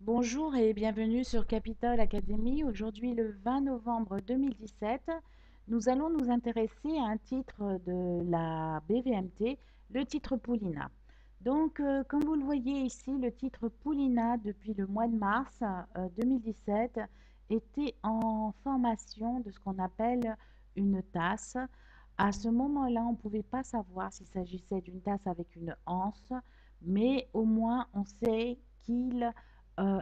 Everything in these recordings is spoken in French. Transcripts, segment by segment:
Bonjour et bienvenue sur Capital Academy. Aujourd'hui, le 20 novembre 2017, nous allons nous intéresser à un titre de la BVMT, le titre Poulina. Donc, comme vous le voyez ici, le titre Poulina, depuis le mois de mars 2017, était en formation de ce qu'on appelle une tasse. À ce moment-là, on ne pouvait pas savoir s'il s'agissait d'une tasse avec une anse, mais au moins on sait qu'il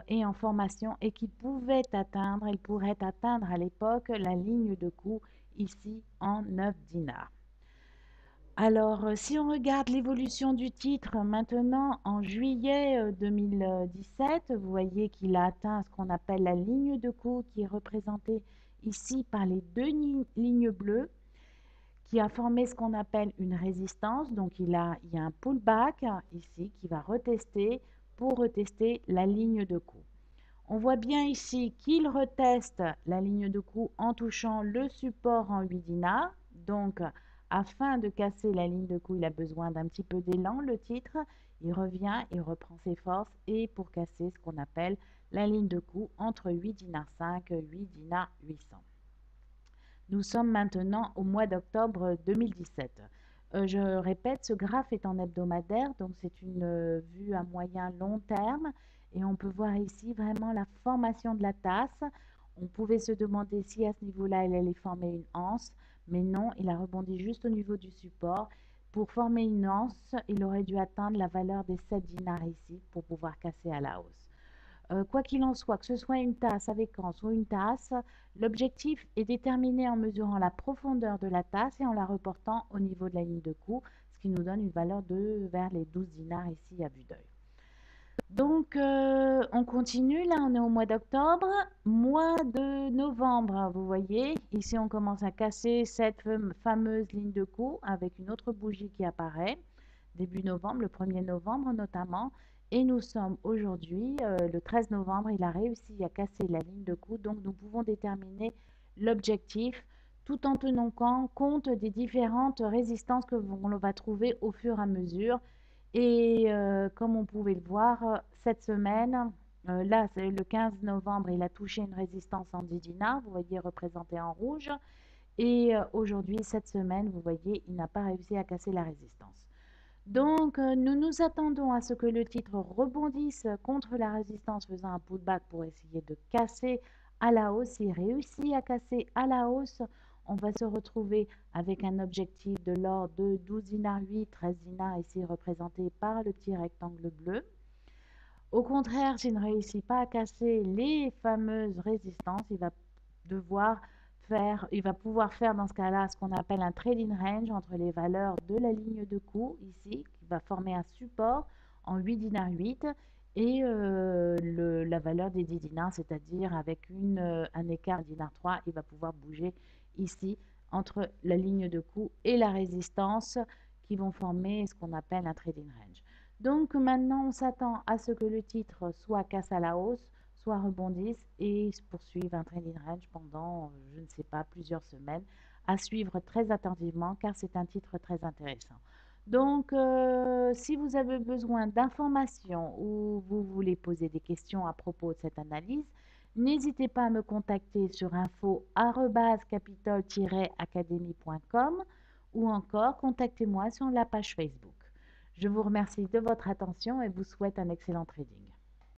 est en formation et qu'il pouvait atteindre, il pourrait atteindre à l'époque la ligne de coût ici en 9 dinars. Alors, si on regarde l'évolution du titre maintenant en juillet 2017, vous voyez qu'il a atteint ce qu'on appelle la ligne de coût qui est représentée ici par les deux lignes bleues qui a formé ce qu'on appelle une résistance. Donc, il y a un pullback ici qui va retester pour retester la ligne de coût. On voit bien ici qu'il reteste la ligne de coût en touchant le support en 8 dinars. Donc, afin de casser la ligne de coût, il a besoin d'un petit peu d'élan, le titre. Il revient, il reprend ses forces et pour casser ce qu'on appelle la ligne de coût entre 8 dinars 5, 8 dinars 800. Nous sommes maintenant au mois d'octobre 2017. Je répète, ce graphe est en hebdomadaire, donc c'est une vue à moyen long terme. Et on peut voir ici vraiment la formation de la tasse. On pouvait se demander si à ce niveau-là, elle allait former une anse, mais non, il a rebondi juste au niveau du support. Pour former une anse, il aurait dû atteindre la valeur des 7 dinars ici pour pouvoir casser à la hausse. Quoi qu'il en soit, que ce soit une tasse avec anse ou une tasse, l'objectif est déterminé en mesurant la profondeur de la tasse et en la reportant au niveau de la ligne de coût, ce qui nous donne une valeur de vers les 12 dinars ici à vue d'œil. Donc, on continue. Là, on est au mois d'octobre. Mois de novembre, vous voyez, ici, on commence à casser cette fameuse ligne de coût avec une autre bougie qui apparaît. Début novembre, le 1er novembre notamment. Et nous sommes aujourd'hui, le 13 novembre, il a réussi à casser la ligne de coût. Donc, nous pouvons déterminer l'objectif tout en tenant compte des différentes résistances que l'on va trouver au fur et à mesure. Et comme on pouvait le voir, cette semaine, là, c'est le 15 novembre, il a touché une résistance en 10 dinars, vous voyez représenté en rouge. Et aujourd'hui, cette semaine, vous voyez, il n'a pas réussi à casser la résistance. Donc, nous nous attendons à ce que le titre rebondisse contre la résistance, faisant un pullback pour essayer de casser à la hausse. S'il réussit à casser à la hausse, on va se retrouver avec un objectif de l'ordre de 12 dinars 8, 13 dinars ici représenté par le petit rectangle bleu. Au contraire, s'il ne réussit pas à casser les fameuses résistances, il va pouvoir faire dans ce cas-là ce qu'on appelle un trading range entre les valeurs de la ligne de coût ici, qui va former un support en 8 dinars 8 et la valeur des 10 dinars, c'est-à-dire avec un écart dinar 3, il va pouvoir bouger ici entre la ligne de coût et la résistance qui vont former ce qu'on appelle un trading range. Donc maintenant, on s'attend à ce que le titre soit casse à la hausse, soit rebondisse et poursuive un trading range pendant, je ne sais pas, plusieurs semaines, à suivre très attentivement car c'est un titre très intéressant. Donc, si vous avez besoin d'informations ou vous voulez poser des questions à propos de cette analyse, n'hésitez pas à me contacter sur info@capital-academy.com ou encore contactez-moi sur la page Facebook. Je vous remercie de votre attention et vous souhaite un excellent trading.